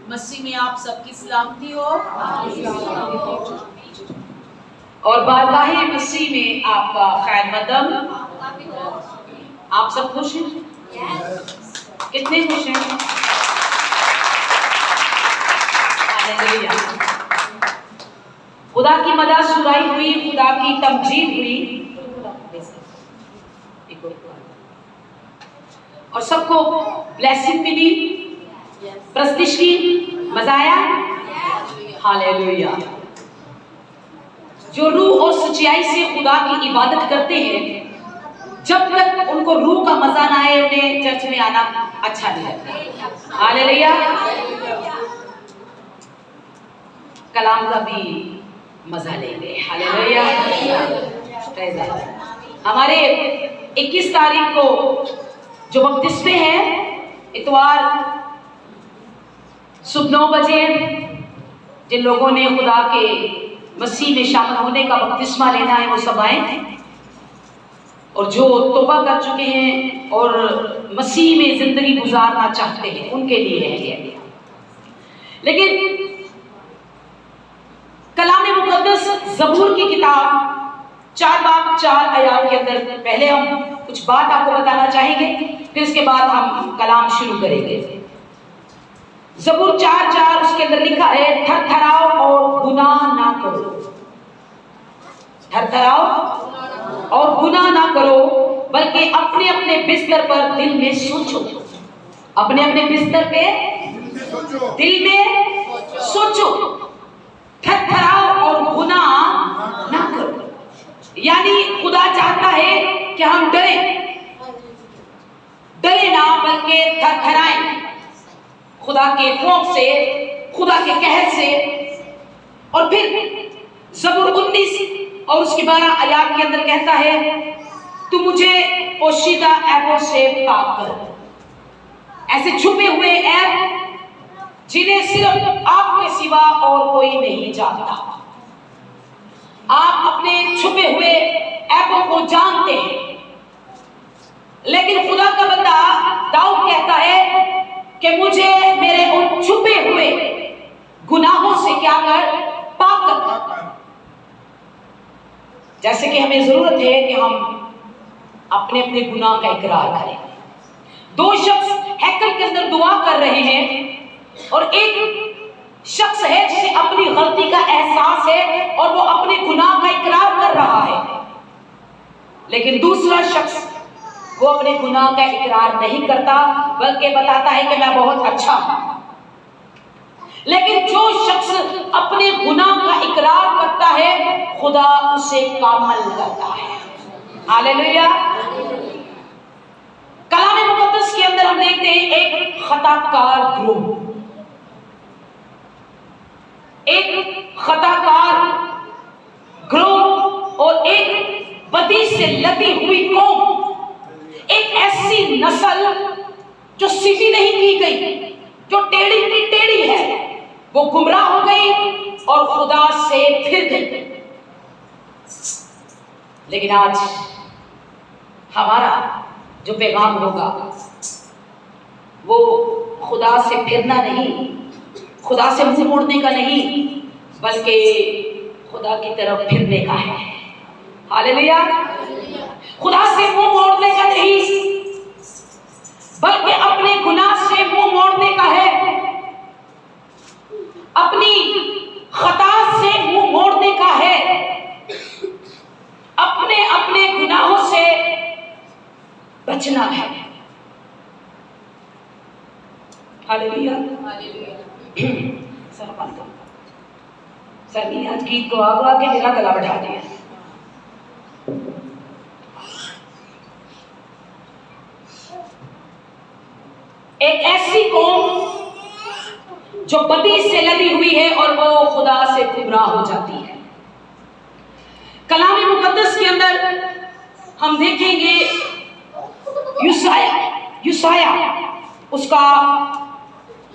मसीह में आप सबकी सलामती हो और बारगाहे मसीह में आपका खैर मकदम। आप सब खुश हैं? कितने खुश हैं? हालेलुया। खुदा की मदद सुनाई हुई, खुदा की तमजीद हुई और सबको ब्लेसिंग मिली, प्रस्तिश की, मजा आया। हालेलुया। जो रूह और सच्चाई से खुदा की इबादत करते हैं, जब तक उनको रूह का मजा ना आए उन्हें चर्च में आना अच्छा नहीं लगता। हालेलुया। कलाम का भी मजा लेंगे। हालेलुया। हमारे 21 तारीख को जो बपतिस्मे है, इतवार सुबह 9 बजे जिन लोगों ने खुदा के मसीह में शामिल होने का बपतिस्मा लेना है वो सब आए, और जो तौबा कर चुके हैं और मसीह में जिंदगी गुजारना चाहते हैं उनके लिए है ये। लेकिन कलाम मुकद्दस ज़बूर की किताब 4 बाब 4 आयात के अंदर पहले हम कुछ बात आपको बताना चाहेंगे, फिर इसके बाद हम कलाम शुरू करेंगे। ज़बूर 4:4 उसके अंदर लिखा है, थरथराओ और गुनाह ना करो। थरथराओ और गुनाह ना करो, बल्कि अपने अपने बिस्तर पर दिल में सोचो। अपने अपने बिस्तर पे दिल में सोचो। थरथराओ और गुनाह ना करो। यानी खुदा चाहता है कि हम डरे ना, बल्कि थरथराएं खुदा के खौफ से, खुदा के कहर से। और फिर ज़बूर 19 और उसकी 12 आयात के अंदर कहता है, तू मुझे पोशीदा ऐबों से पाक कर। ऐसे छुपे हुए ऐब जिन्हें सिर्फ आपके सिवा और कोई नहीं जानता। आप अपने छुपे हुए ऐबों को जानते हैं, लेकिन खुदा का बंदा दाऊद कहता है कि मुझे मेरे उन छुपे हुए गुनाहों से क्या कर, पाक कर। जैसे कि हमें जरूरत है कि हम अपने अपने गुनाह का इकरार करें। 2 शख्स हैकल के अंदर दुआ कर रहे हैं और एक शख्स है जिसे अपनी गलती का एहसास है और वो अपने गुनाह का इकरार कर रहा है, लेकिन दूसरा शख्स वो अपने गुनाह का इकरार नहीं करता, बल्कि बताता है कि मैं बहुत अच्छा हूं। लेकिन जो शख्स अपने गुनाह का इकरार करता है, खुदा उसे कामल करता है। हालेलुया। कलाम मुकद्दस के अंदर हम देखते हैं एक खताकार ग्रोह, एक खताकार ग्रोह और एक बदी से लदी हुई कौम, एक ऐसी नस्ल जो सीधी नहीं की गई, जो टेढ़ी की टेढ़ी है, वो गुमराह हो गई और खुदा से फिर गई। लेकिन आज हमारा जो पैगाम होगा वो खुदा से फिरना नहीं, खुदा से मुंह मोड़ने का नहीं, बल्कि खुदा की तरफ फिरने का है। हालेलुया। खुदा से मुंह मोड़ने का नहीं, बल्कि अपने गुनाह से मुंह मोड़ने का है। अपनी खता से मुंह मोड़ने का है। अपने अपने गुनाहों से बचना है। हालेलुया। सर ने आज गीत को आगा के मेरा गला बढ़ा दिया। एक ऐसी कौम जो बदी से लदी हुई है और वो खुदा से गुमराह हो जाती है। कलाम मुकद्दस के अंदर हम देखेंगे यूसाया उसका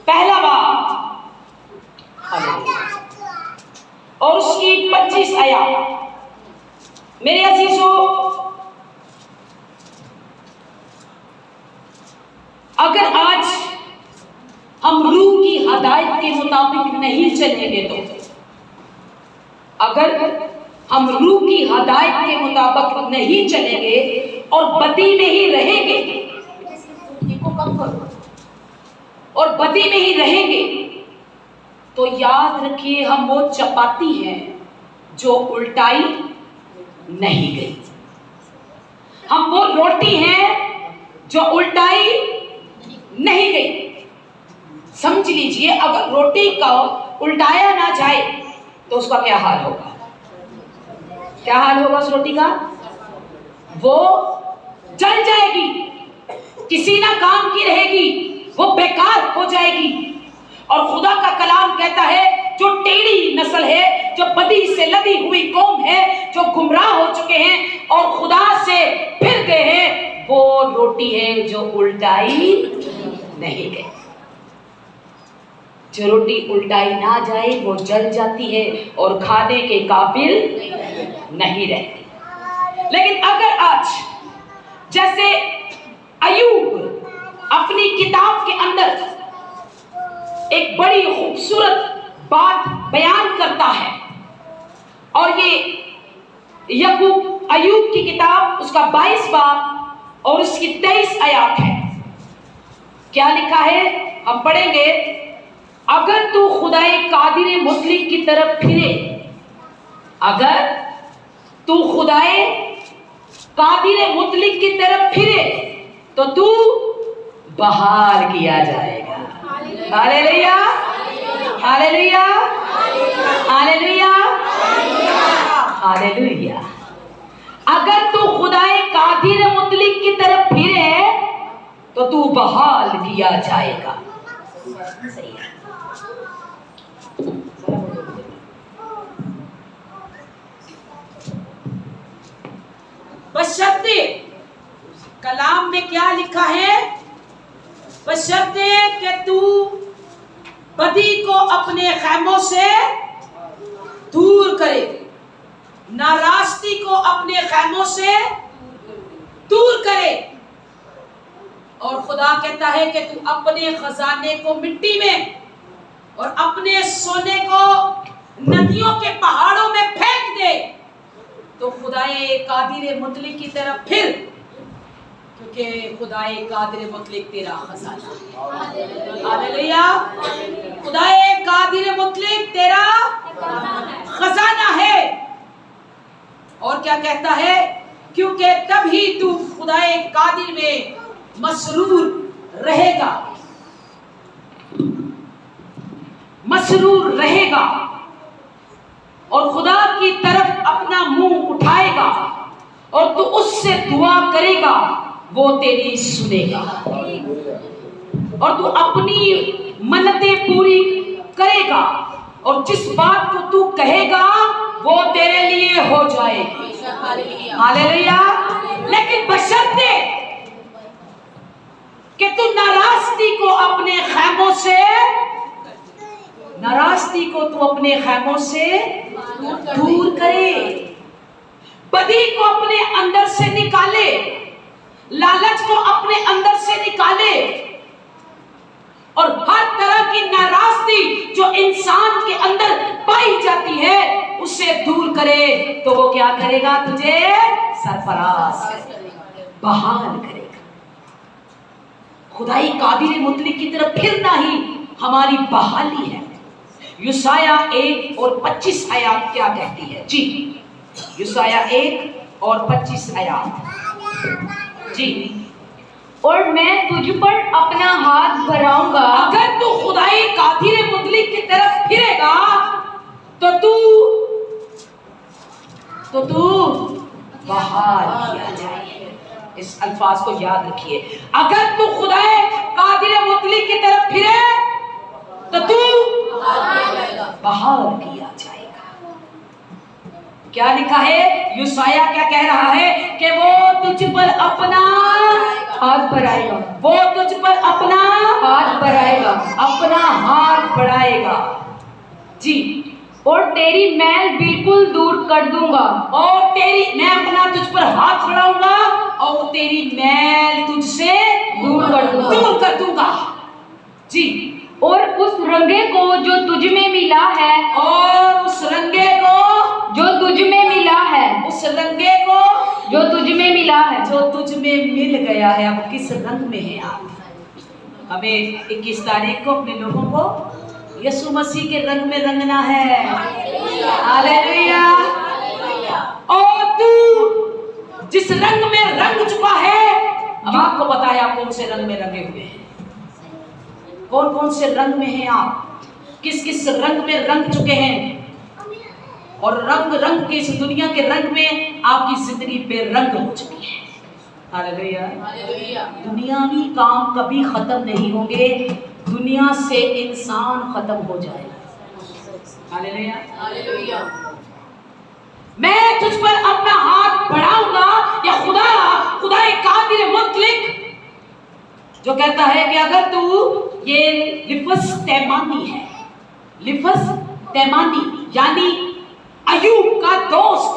पहला बाब और उसकी 25 आयत। मेरे अजीजों, अगर आज हम रूह की हदायत के मुताबिक नहीं चलेंगे, तो अगर हम रूह की हदायत के मुताबिक नहीं चलेंगे और बदी में ही रहेंगे, और बदी में ही रहेंगे, तो याद रखिए हम वो चपाती हैं जो उल्टाई नहीं गई, हम वो रोटी हैं जो उल्टाई नहीं गई। समझ लीजिए, अगर रोटी का उल्टाया ना जाए तो उसका क्या हाल होगा? क्या हाल होगा उस रोटी का? वो जल जाएगी, किसी ना काम की रहेगी, वो बेकार हो जाएगी। और खुदा का कलाम कहता है, जो टेढ़ी नस्ल है, जो बदी से लदी हुई कौम है, जो गुमराह हो चुके हैं और खुदा से फिर गए हैं, वो रोटी है जो उल्टाई नहीं गई। जो रोटी उल्टाई ना जाए वो जल जाती है और खाने के काबिल नहीं रहती। लेकिन अगर आज जैसे अय्यूब अपनी किताब के अंदर एक बड़ी खूबसूरत बात बयान करता है, और ये अय्यूब की किताब उसका 22 बाब और उसकी 23 आयत है। क्या लिखा है हम पढ़ेंगे। अगर तू खुदाए कादिर मुतलिक की तरफ फिरे, अगर तू खुदाए कादिर मुतलिक की तरफ फिरे तो तू बहाल किया जाएगा। Hallelujah, hallelujah, hallelujah, hallelujah. अगर तू खुदाए कादिर मुतलिक की तरफ फिरे तो तू बहाल किया जाएगा। सही है। बशर्ते, कलाम में क्या लिखा है? बशर्ते कि तू बदी को अपने खैमों से दूर करे, नाराजगी को अपने खैमों से दूर करे। और खुदा कहता है कि तू अपने खजाने को मिट्टी में और अपने सोने को नदियों के पहाड़ों में फेंक दे। तो खुदाए कादिर मुतलिक की तरफ फिर, क्योंकि खुदाए कादिर मुतलिक तेरा खजाना है। हालेलुया। खुदाए कादिर मुतलिक तेरा खजाना है। और क्या कहता है? क्योंकि तभी तू खुदाए कादिर में मसरूर रहेगा, मसरूर रहेगा और खुदा की तरफ अपना मुंह उठाएगा और तू उससे दुआ करेगा, वो तेरी सुनेगा और तू अपनी मन्नतें पूरी करेगा और जिस बात को तू कहेगा वो तेरे लिए हो जाएगी। हालेलुया। लेकिन बशर्ते कि तू नाराजगी को अपने खैमों से, नाराजगी को तू अपने खैमों से दूर करे, बदी को अपने अंदर से निकाले, लालच को अपने अंदर से निकाले और हर तरह की नाराजगी जो इंसान के अंदर पाई जाती है उससे दूर करे। तो वो क्या करेगा? तुझे सरफराज करेगा, बहाल करेगा। खुदाई कादिर मुतलिक की तरफ फिरना ही हमारी बहाली है। युसाया 1 और 25 आयत क्या कहती है? जी, युसाया 1 और 25 आयत जी। और मैं तुझ पर अपना हाथ बढ़ाऊंगा। अगर तू खुदाई कादिर मुतलिक की तरफ फिरेगा तो तू बहाल किया जाएगा। इस अल्फाज को याद रखिए। अगर तू खुदाई कादिर मुतलिक की तरफ फिरे तो तू बहाल किया जाएगा। क्या लिखा है? युसाया क्या कह रहा है? कि वो तुझ पर अपना हाथ बढ़ाएगा, वो तुझ पर अपना हाथ बढ़ाएगा, अपना हाथ बढ़ाएगा। जी, और तेरी मैल बिल्कुल दूर कर दूंगा। और तेरी, मैं अपना तुझ पर हाथ बढ़ाऊंगा और तेरी मैल तुझसे दूर कर दूंगा। जी। और उस रंगे को जो तुझ में मिला है, और उस रंगे को जो तुझ में मिला है, उस रंगे को जो तुझ में मिला है, जो तुझ में मिल गया है। अब किस रंग में है आप? हमें 21 तारीख को अपने लोगों को यीशु मसीह के रंग में रंगना है। हालेलुया। और तू जिस रंग में रंग चुका है, अब आपको पता है आप कौन से रंग में रंगे हुए हैं, कौन कौन से रंग में हैं आप, किस किस रंग में रंग चुके हैं। और रंग रंग के इस दुनिया के रंग में आपकी जिंदगी बेरंग हो चुकी है। हालेलुया। दुनियावी काम कभी खत्म नहीं होंगे, दुनिया से इंसान खत्म हो जाएगा। हालेलुया। मैं तुझ पर अपना हाथ बढ़ाऊंगा, या खुदा कादिर मुतलक जो कहता है कि अगर तू, ये लिफस तैमानी है, लिफस तैमानी यानी अयूब का दोस्त,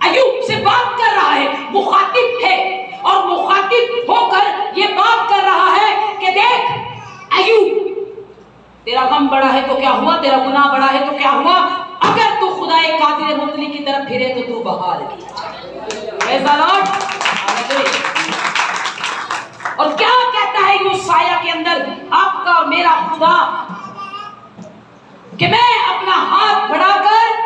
अयूब से बात कर रहा है, मुखातिब है, और मुखातिब होकर ये बात कर रहा है कि देख अयूब, तेरा गम बड़ा है तो क्या हुआ, तेरा गुनाह बड़ा है तो क्या हुआ, अगर तू खुदाए कादिर मुतलक की तरफ फिरे तो तू बहाल किया। Praise the Lord. और क्या कहता है यूसाया के अंदर आपका और मेरा खुदा, कि मैं अपना हाथ बढ़ाकर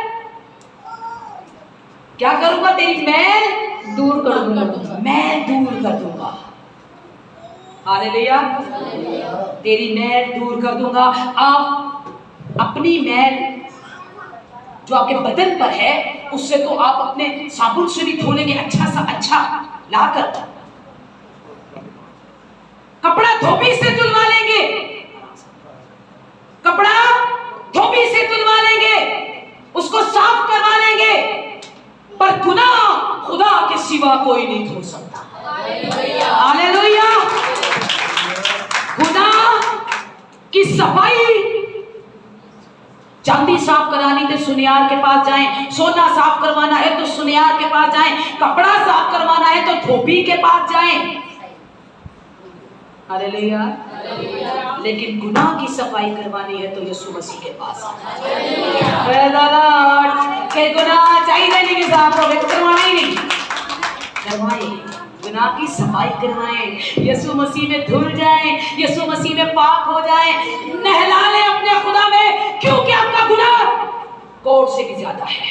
क्या करूंगा, तेरी मैल दूर कर दूंगा। मैल दूर कर दूंगा। हालेलुया। तेरी मैल दूर कर दूंगा। आप अपनी मैल जो आपके बदन पर है, उससे तो आप अपने साबुन से भी धो लेंगे, अच्छा सा अच्छा लाकर कपड़ा धोबी से धुलवा लेंगे, कपड़ा धोबी से धुलवा लेंगे, उसको साफ करवा लेंगे, पर गुनाह खुदा के सिवा कोई नहीं धो सकता। हालेलुया। गुनाह की सफाई, चांदी साफ करानी तो सुनियार के पास जाएं, सोना साफ करवाना है तो सुनियार के पास जाएं, कपड़ा साफ करवाना है तो धोबी के पास जाएं। हालेलुया। लेकिन गुनाह की सफाई करवानी है तो यीशु मसीह के पास। Praise the Lord. के गुनाह चाहिए नहीं कि साफ करवाना ही नहीं, करवाएं, गुनाह की सफाई करवाएं, यीशु मसीह में धुल जाएं, यीशु मसीह में पाक हो जाएं, नहला लें अपने खुदा में, क्योंकि आपका गुनाह कोड़ से भी ज्यादा है।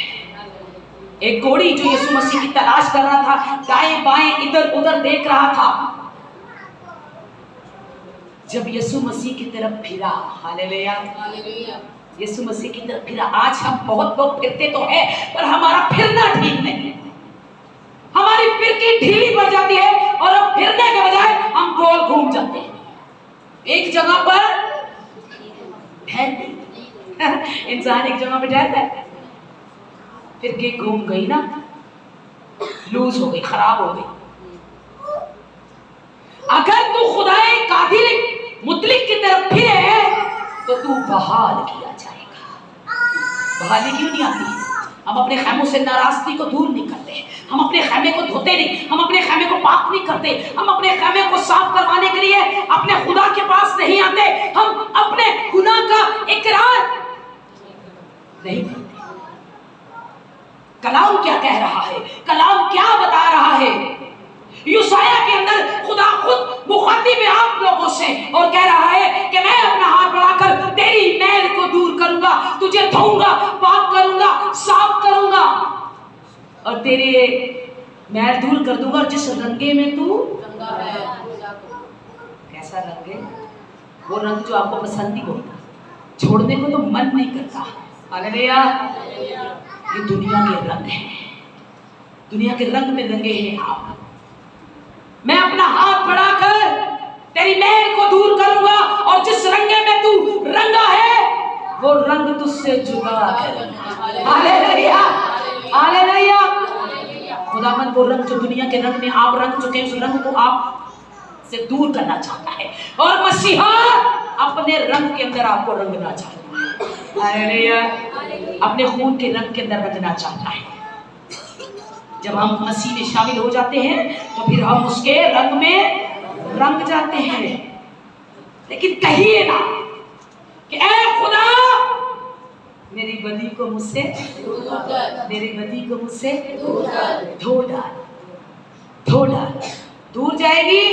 एक कोड़ी जो यीशु मसीह की तलाश कर रहा था, दाएं बाएं इधर उधर देख रहा था, जब यीशु मसीह की तरफ फिरा, हालेलुया, यीशु मसीह की तरफ फिरा। आज हम बहुत लोग फिरते तो है, पर हमारा फिरना ठीक नहीं, हमारी फिरकी ढीली पड़ जाती है, और अब फिरने के बजाय हम गोल घूम जाते हैं, एक जगह पर ठहरते। इंसान एक जगह पर ठहरता है, फिरकी घूम गई ना, लूज हो गई, खराब हो गई। अगर तू खुदाए कादिर मुतलक की तरफ फिरे तो तू बहाल किया जाएगा। बहाली क्यों नहीं आती? हम अपने खैमों से नाराजगी को दूर नहीं करते, हम अपने खैमे को धोते नहीं, हम अपने खैमे को पाक नहीं करते, हम अपने खैमे को साफ करवाने के लिए अपने खुदा के पास नहीं आते, हम अपने गुनाह का इकरार नहीं करते। कलाम क्या कह रहा है, कलाम क्या बता रहा है? यूसाया के अंदर खुदा खुद मुखातिब है आप लोगों से, और कह रहा है कि मैं अपना हाथ बढ़ाकर तेरी मैल को दूर करूंगा, तुझे धोऊंगा, पाक करूंगा, साफ करूंगा, और तेरे मैल दूर कर दूंगा। और जिस रंगे में तू कैसा रंग है, वो रंग जो आपको पसंद नहीं होता, छोड़ने को तो मन नहीं करता। हालेलुया। ये दुनिया के रंग है, दुनिया के रंग में रंगे हैं आप। मैं अपना हाथ बढ़ाकर तेरी मैल को दूर करूंगा, और जिस रंगे में तू रंगा है वो रंग तुझसे जुदा करूंगा। Hallelujah, hallelujah. खुदावंद वो रंग जो दुनिया के रंग में आप रंग चुके हैं, उस रंग को आप से दूर करना चाहता है, और मसीहा अपने रंग के अंदर आपको रंगना चाहता है। हालेलुया। अपने खून के रंग के अंदर रंगना चाहता है। जब हम मसीह में शामिल हो जाते हैं तो फिर हम उसके रंग में रंग जाते हैं। लेकिन कहिए ना कि ऐ खुदा मेरी बदी को मुझसे मेरी बदी को मुझसे धो डाल, धो डाल। दूर जाएगी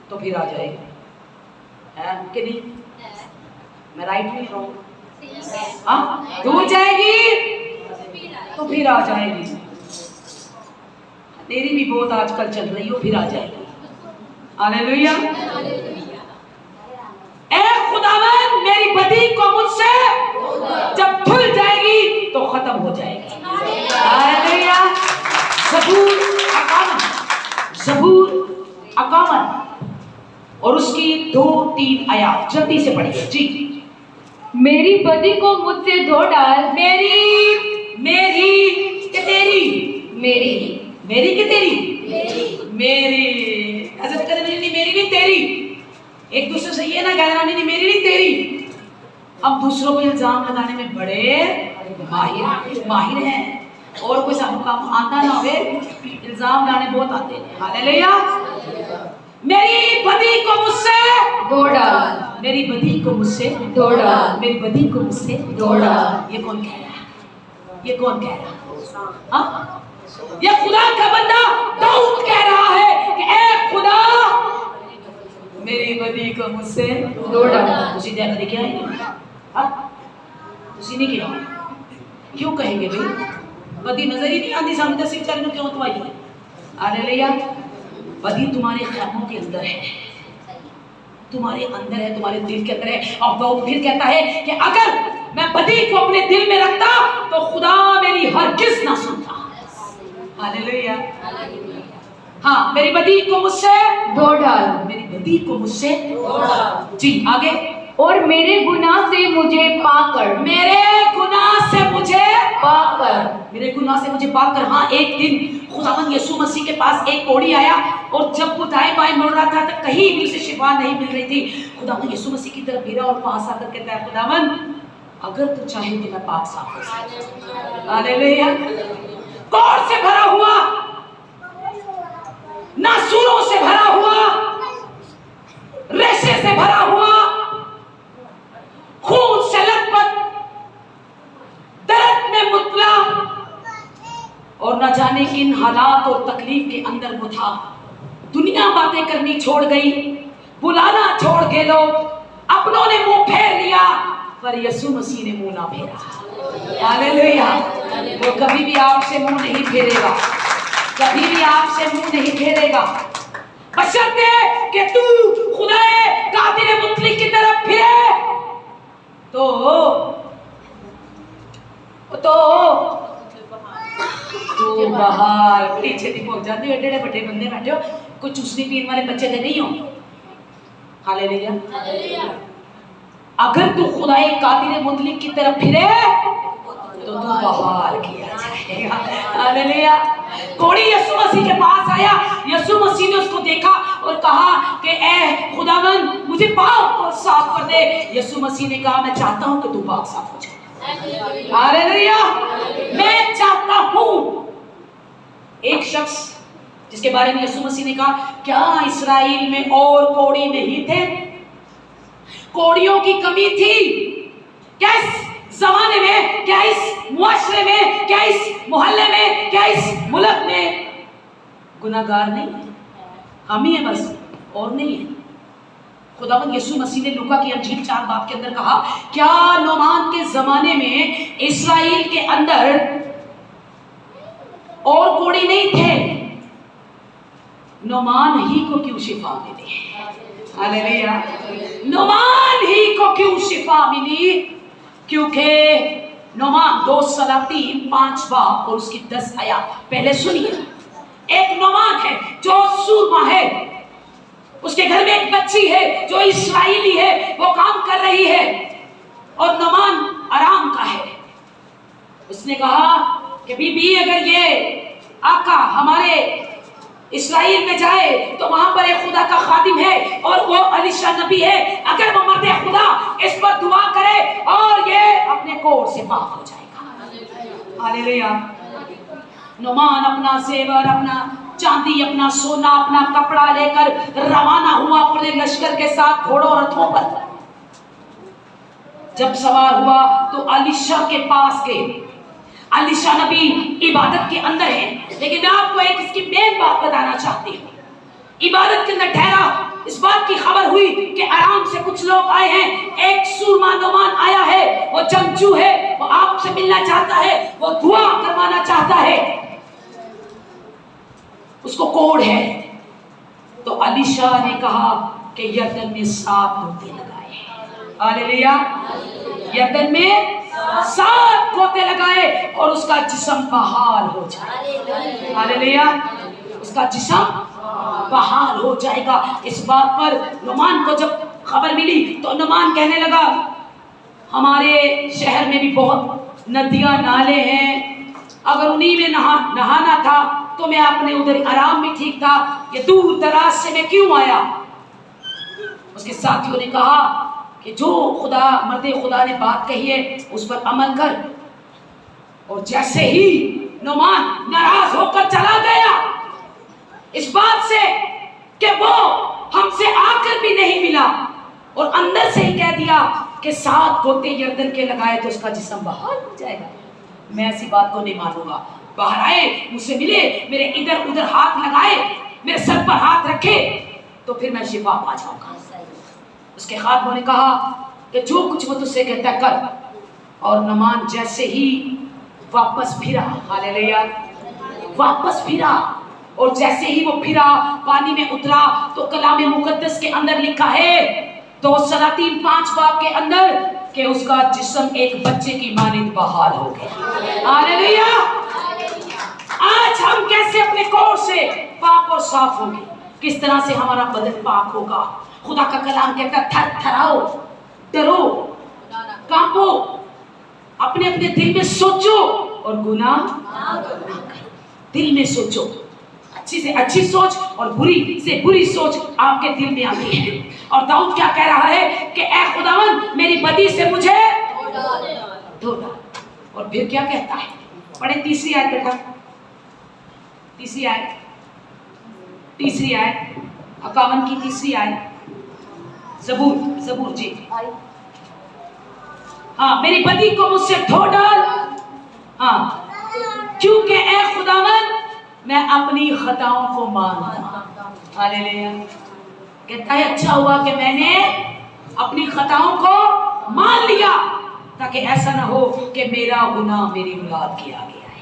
तो फिर आ जाएगी, है कि नहीं? मैं राइट में रॉन्ग? हाँ, दूर जाएगी तो फिर आ जाएगी। तेरी भी बहुत आजकल चल रही हो, फिर आ जाएगी। हालेलुया। ऐ खुदावन मेरी बदी को मुझसे जब धुल जाएगी तो खत्म हो जाएगी। हालेलुया। ज़बूर 51 और उसकी 2-3 आयत जल्दी से पढ़िए जी। मेरी बदी को मुझसे धो डाल। मेरी के तेरी, मेरी के तेरी, मेरी ऐसा कहते नहीं, मेरी नहीं तेरी। एक दूसरे से ये ना कहना नहीं मेरी नहीं तेरी। अब दूसरों को इल्जाम लगाने में बड़े माहिर हैं। और कोई सानू काम आता ना हो, इल्जाम लगाने बहुत आते हैं। हालेलुया। मेरी बदी को मुझसे धो डाल, मेरी बदी को मुझसे धो डाल, मेरी बदी को मुझसे धो डाल। ये कौन कह रहा है? ये कौन कह रहा है? हाँ, ये खुदा का बंदा दाऊद कह रहा है कि ऐ खुदा मेरी बदी को मुझसे धो डाल। तुसी ध्यान देके आए? हाँ, तुसी नहीं किया? क्यों कहेंगे भाई? बदी नजर ही नहीं आती सामने, सिर्फ चरण क्यों तो आई है? हालेलुया। बदी तुम्हारे ख्यालों के अंदर है, तुम्हारे अंदर है, तुम्हारे दिल के अंदर है। और दाऊद फिर कहता है कि अगर मैं बदी को अपने दिल में रखता तो खुदा मेरी हरगिज़ ना सुनता। हालेलुया। हाँ, मेरी बदी को मुझसे धो डाल, मेरी बदी को मुझसे धो डाल। जी आगे। और मेरे गुनाह से मुझे पाकर, मेरे गुनाह से मुझे पाकर, मेरे गुनाह से मुझे पाकर। हाँ, एक दिन खुदावंद यीशु मसीह के पास एक कोढ़ी आया और जब वो दाएं बाएं मुड़ रहा था तो कहीं भी उसे शिफा नहीं मिल रही थी। खुदावंद यीशु मसीह की तरफ फिरा और पास आकर कहता है, खुदावंद अगर तू चाहे तो मैं पाक साफ हो सकता। हालेलुया। कोढ़ से भरा हुआ, नासूरों से भरा हुआ, रेशे से भरा हुआ, खून से लथपथ, दर्द में मुतला और न जाने किन हालात और तकलीफ के अंदर वो था। दुनिया बातें करनी छोड़ गई, बुलाना छोड़ गए लोग, अपनों ने मुंह फेर लिया, पर यीशु मसीह ने मुंह ना फेरा। हालेलुया। वो कभी भी आपसे मुंह नहीं फेरेगा, कभी भी आपसे मुंह नहीं फेरेगा, बशर्ते कि तू खुदाए कादिर मुतलक की तरफ फिरे तो तू बाहर पीछे नहीं पहुंच जाते। एडे एडे बड़े बंदे बैठे हो, कोई चूसनी पीने वाले बच्चे तो नहीं हो। हालेलुया। अगर तू खुदाए कादिर मुतलक की तरफ फिरे तो तू बहाल किया जाएगा। हालेलुया। कोढ़ी यीशु मसीह के पास आया, यीशु मसीह ने उसको देखा और कहा कि ऐ खुदावंद मुझे पाप को साफ कर दे। यीशु मसीह ने कहा मैं चाहता हूं कि तू पाक साफ हो जाए। हालेलुया। मैं चाहता हूं। एक शख्स जिसके बारे में यीशु मसीह ने कहा, क्या इस्राएल में और कोढ़ी नहीं थे? कोढ़ियों की कमी थी क्या इस जमाने में, क्या इस मुआशरे में, क्या इस मोहल्ले में, क्या इस मुल्क में? गुनाहगार नहीं, हम ही है बस, और नहीं है। खुदावंद यीशु मसीह ने लूका की अंजील 4 बाब के अंदर कहा, क्या नोमान के जमाने में इस्राएल के अंदर और कोढ़ी नहीं थे? नोमान ही को क्यों शिफा मिली? हालेलुया। नोमान ही को क्यों शिफा मिली? क्योंकि नोमान 2 सलातीन 5 बाब और उसकी 10 आयत पहले सुनिए। एक नोमान है जो सूरमा है, उसके घर में एक बच्ची है जो इस्राएली है, वो काम कर रही है और नोमान आराम का है। उसने कहा कि बीबी अगर ये आका हमारे इस्राइल में जाए तो वहां पर एक खुदा का खादिम है और वो अलीशा नबी है। अगर वो मर्द खुदा इस पर दुआ करे और ये अपने कोर से पाक हो जाएगा। हालेलुया। नुमान अपना जेवर, अपना चांदी, अपना सोना, अपना कपड़ा लेकर रवाना हुआ अपने लश्कर के साथ घोड़ों रथों पर। जब सवार हुआ तो अलीशा के पास गए। अलीशा नबी इबादत के अंदर है, लेकिन मैं आपको एक इसकी मेन बात बताना चाहती हूँ। इबादत के अंदर ठहरा, इस बात की खबर हुई कि आराम से कुछ लोग आए हैं। एक सूरमा नुमान आया है, वो जंगजू है, वो आपसे मिलना चाहता है, वो दुआ करवाना चाहता है, उसको कोढ़ है। तो अलीशा ने कहा कि यरदन में 7 गोते लगाए। हालेलुया। यरदन में 7 गोते लगाए और उसका जिस्म बहाल हो जाए। हालेलुया। उसका जिस्म बहाल हो जाएगा। इस बात पर नुमान को जब खबर मिली तो नुमान कहने लगा, हमारे शहर में भी बहुत नदियां नाले हैं, अगर उन्हीं में नहाना था तो मैं अपने उधर आराम में ठीक था, ये दूर दराज से मैं क्यों आया। उसके साथियों ने कहा कि जो खुदा मर्दे खुदा ने बात कही है उस पर अमल कर। और जैसे ही नुमान नाराज होकर चला गया इस बात से कि वो हमसे आकर भी नहीं मिला, और अंदर से ही कह दिया कि 7 गोते यरदन के लगाए तो उसका जिस्म बहाल हो जाएगा, मैं ऐसी बात को नहीं मानूंगा। बाहर आए, मुझसे मिले, मेरे इधर उधर हाथ लगाए, मेरे सर पर हाथ रखे, तो फिर मैं शिफा पा जाऊंगा। उसके खादिमों ने कहा कि जो कुछ वो तुझसे कहता कर। और नुमान जैसे ही वापस फिरा, हालेलुया, वापस फिरा, और जैसे ही वो फिरा पानी में उतरा तो कलाम मुकद्दस के अंदर लिखा है 2 सलातीन 5 बाब के अंदर कि उसका जिस्म एक बच्चे की मानिंद बहाल हो गया। हालेलुया। आज हम कैसे अपने कोर से पाक और साफ होंगे, किस तरह से हमारा बदन पाक होगा। खुदा का कलाम कहता थर थराओ, डरो, कांपो, अपने अपने दिल में सोचो और गुनाह दिल में सोचो। अच्छी से अच्छी सोच और बुरी से बुरी सोच आपके दिल में आती है। और दाऊद क्या कह रहा है कि ऐ खुदावन मेरी बदी से मुझे धो डाल। और फिर क्या कहता है, पढ़े तीसरी आयत बेटा, तीसरी आयत 51 की तीसरी आयत, जबूर जी। हाँ, मेरी बदी को मुझसे धो डाल, हाँ, क्योंकि ऐ खुदावन मैं अपनी खताओं को मानता। हालेलुया। कहता है अच्छा हुआ कि मैंने अपनी खताओं को मान लिया, ताकि ऐसा ना हो कि मेरा गुनाह मेरी औलाद के आगे आए।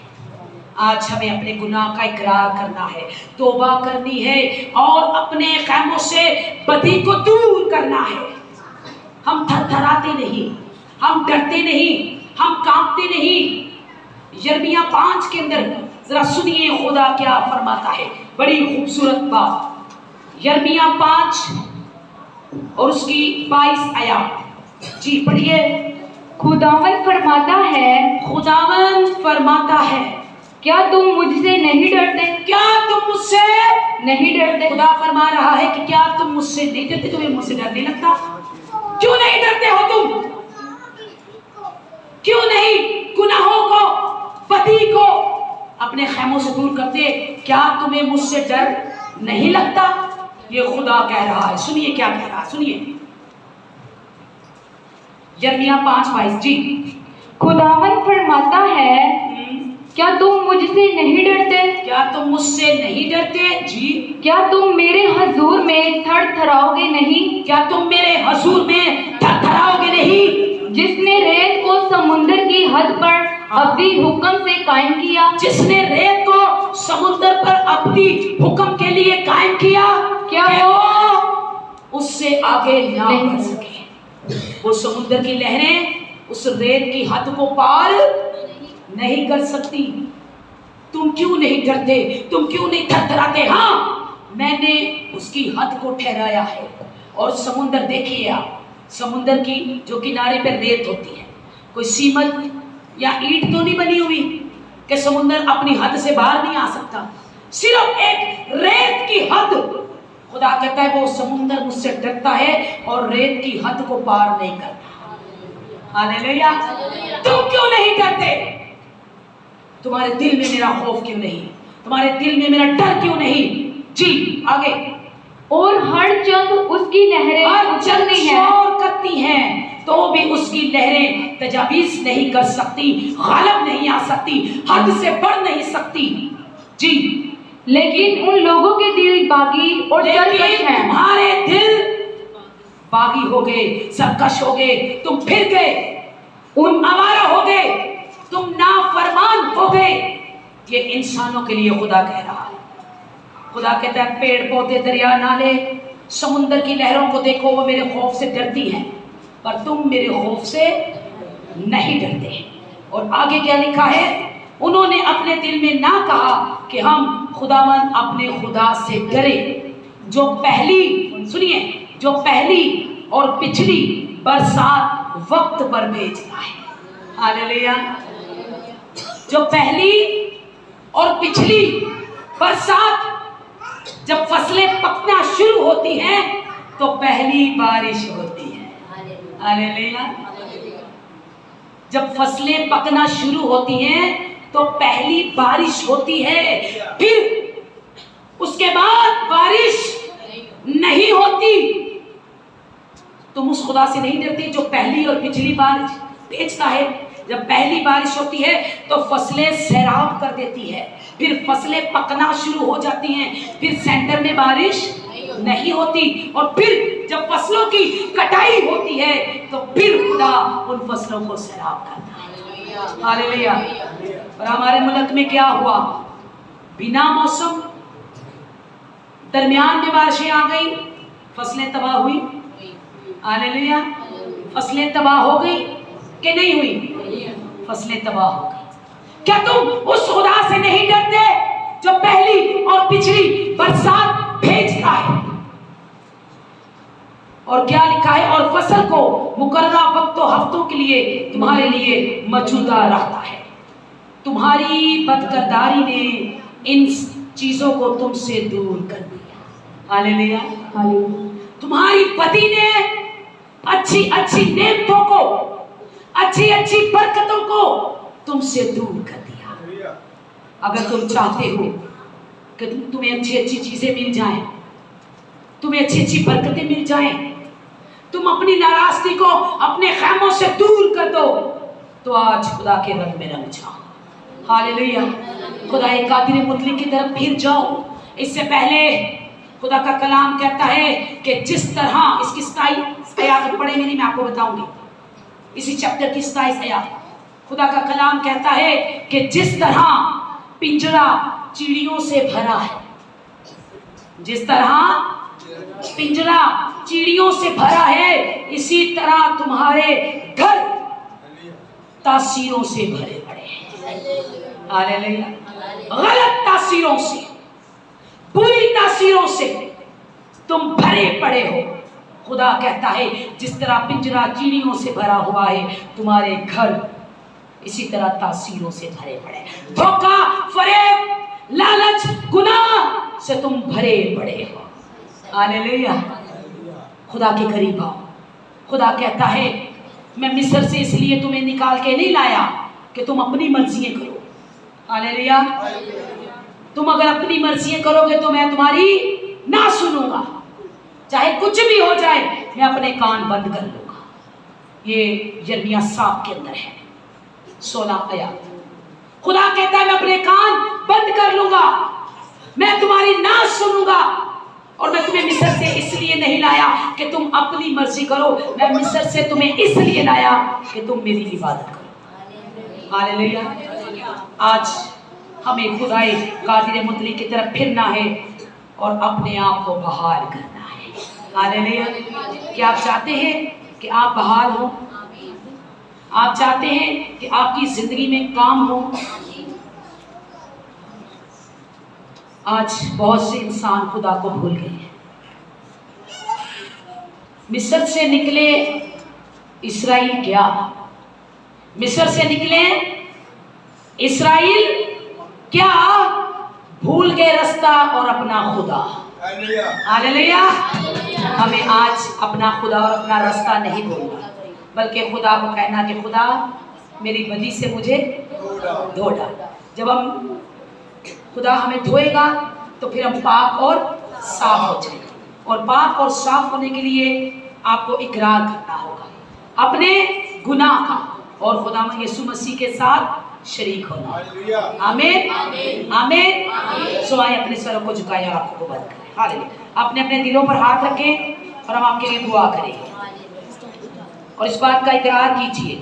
आज हमें अपने गुनाह का इकरार करना है, तौबा करनी है और अपने खैमों से बदी को दूर करना है। हम थरथराते नहीं, हम डरते नहीं, हम कांपते नहीं। यिर्मयाह 5 के अंदर जरा सुनिए खुदा क्या फरमाता है, बड़ी खूबसूरत बात। यिर्मयाह 5 और उसकी 22 आयत जी पढ़िए। खुदावन फरमाता है, खुदावन फरमाता है, क्या तुम मुझसे नहीं डरते? क्या तुम मुझसे नहीं डरते? खुदा फरमा रहा है कि क्या तुम मुझसे नहीं डरते? तुम्हें मुझसे डर नहीं लगता? क्यों नहीं डरते हो तुम? क्यों नहीं गुनाहों को, बदी को अपने खैमों से दूर करते? क्या तुम्हें मुझसे डर नहीं लगता? ये खुदा कह रहा है। सुनिए क्या कह रहा है, सुनिए। यिर्मयाह 5:22 जी। खुदावन फरमाता है, क्या तुम मुझसे नहीं डरते? क्या तुम मुझसे नहीं डरते जी? क्या तुम मेरे हजूर में थरथराओगे नहीं? क्या तुम मेरे हजूर में थरथराओगे नहीं? जिसने रेत को समुद्र की हद पर अब्दी हुक्म से कायम किया, जिसने रेत को समुद्र पर अब्दी हुक्म के लिए कायम किया, क्या वो उससे आगे ना बढ़ सके। वो समुद्र की लहरें उस रेत की हद को पार नहीं कर सकती। तुम क्यों नहीं डरते? तुम क्यों नहीं थरथराते? हाँ, मैंने उसकी हद को ठहराया है। और समुद्र देखिए आप, समुद्र की जो किनारे पर रेत होती है, कोई सीमेंट या ईंट तो नहीं बनी हुई कि समुद्र अपनी हद से बाहर नहीं आ सकता। सिर्फ एक रेत की हद। खुदा कहता है वो समुंदर मुझसे डरता है और रेत की हद को पार नहीं करता। हालेलुया। तुम क्यों नहीं डरते? तुम्हारे दिल में मेरा खौफ क्यों नहीं? तुम्हारे दिल में मेरा डर क्यों नहीं? जी आगे। और हर चंद उसकी लहरें चलती हैं, शोर करती हैं तो भी उसकी लहरें तजावीज नहीं कर सकती, गालिब नहीं आ सकती, हद से बढ़ नहीं सकती। जी। लेकिन उन लोगों के दिल बागी और सरकश हैं। तुम्हारे दिल बागी हो गए, सरकश हो गए, तुम फिर गए, उन आवारा हो गए, तुम नाफरमान हो गए। ये इंसानों के लिए खुदा कह रहा है। खुदा कहता है पेड़ पौधे, दरिया, नाले, समुंदर की लहरों को देखो, वो मेरे खौफ से डरती हैं, पर तुम मेरे खौफ से नहीं डरते। और आगे क्या लिखा है? उन्होंने अपने दिल में ना कहा कि हम खुदावंद अपने खुदा से डरे, जो पहली, सुनिए, जो पहली और पिछली बरसात वक्त पर भेजता है। हालेलुया। जो पहली और पिछली बरसात, जब फसलें पकना शुरू होती हैं तो पहली बारिश होती है। हालेलुया। जब फसलें पकना शुरू होती हैं तो पहली बारिश होती है, फिर उसके बाद बारिश नहीं होती। तुम उस खुदा से नहीं डरते जो पहली और पिछली बारिश भेजता है? जब पहली बारिश होती है तो फसलें सैराब कर देती है, फिर फसलें पकना शुरू हो जाती हैं, फिर सेंटर में बारिश नहीं होती, और फिर जब फसलों की कटाई होती है तो फिर खुदा उन फसलों को सैराब करता है। हालेलुया। और हमारे मुल्क में क्या हुआ? बिना मौसम, दरमियान में बारिशें आ गई, फसलें तबाह हुई। हालेलुया। फसलें तबाह हो गई कि नहीं हुई? फसलें तबाह हो गई। क्या तुम उस खुदा से नहीं डरते जो पहली और पिछली बरसात भेजता है? और क्या लिखा है? और फसल को मुकर्ररा वक्तों हफ्तों के लिए तुम्हारे लिए मौजूदा रखता है। तुम्हारी बदकिरदारी ने इन चीजों को तुमसे दूर कर दिया। हालेलुया। तुम्हारी बदी ने अच्छी अच्छी नेमतों को, अच्छी अच्छी बरकतों को तुमसे दूर कर दिया। अगर तुम चाहते हो कि तुम्हें अच्छी अच्छी चीजें मिल जाएं, तुम्हें अच्छी अच्छी बरकतें मिल जाएं, तुम अपनी नाराजगी को अपने खैमों से दूर कर दो, तो आज खुदा के रंग में रंग जाओ। हालेलुया। खुदा कादिर मुतलक की तरफ फिर जाओ। इससे पहले खुदा का कलाम कहता है कि जिस तरह, इसकी 27 आयत पढ़े मेरी, मैं आपको बताऊंगी, इसी चैप्टर की 27 आयत। खुदा का कलाम कहता है कि जिस तरह पिंजरा चिड़ियों से भरा है, जिस तरह पिंजरा चिड़ियों से भरा है, इसी तरह तुम्हारे घर तासीरों से भरे पड़े हैं। हालेलुया। गलत तासीरों से, बुरी तासीरों से तुम भरे पड़े हो। खुदा कहता है जिस तरह पिंजरा चिड़ियों से भरा हुआ है, तुम्हारे घर इसी तरह तासीरों से भरे पड़े। धोखा, फरेब, लालच, गुनाह से तुम भरे पड़े हो। हालेलुया। खुदा के करीब आओ। खुदा कहता है मैं मिस्र से इसलिए तुम्हें निकाल के नहीं लाया कि तुम अपनी मर्जियां करो। हालेलुया। तुम अगर अपनी मर्जियां करोगे तो मैं तुम्हारी ना सुनूंगा, चाहे कुछ भी हो जाए, मैं अपने कान बंद कर लूंगा। ये यिर्मयाह 7 के अंदर है, 16 आयत। खुदा कहता है मैं अपने कान बंद कर लूंगा, मैं तुम्हारी ना सुनूंगा, और मैं तुम्हें मिस्र से इसलिए नहीं लाया कि तुम अपनी मर्जी करो, मैं मिस्र से तुम्हें इसलिए लाया कि तुम मेरी इबादत करो। हालेलुया। आज हमें खुदाए कादिर मुतलक की तरफ फिरना है और अपने आप को बहाल करना है। हालेलुया। क्या आप चाहते हैं कि आप बहाल हो? आप चाहते हैं कि आपकी जिंदगी में काम हो? आज बहुत से इंसान खुदा को भूल गए हैं। मिस्र से निकले इस्राएल क्या? मिस्र से निकले इस्राएल क्या? भूल गए रास्ता और अपना खुदा। हालेलुया। हमें आज अपना खुदा और अपना रास्ता नहीं भूलना, बल्कि खुदा को कहना कि खुदा मेरी बदी से मुझे धो डाल। जब हम खुदा हमें धोएगा तो फिर हम पाक और साफ हो जाएंगे। और पाक और साफ होने के लिए आपको इकरार करना होगा अपने गुनाह का और खुदा यीशु मसीह के साथ शरीक होना। आमीन आमीन। सो आए अपने सरों को झुकाएं और आंखों को बंद करें। हालेलुया। अपने अपने दिलों पर हाथ रखें और हम आपके लिए दुआ करेंगे और इस बात का इकरार कीजिए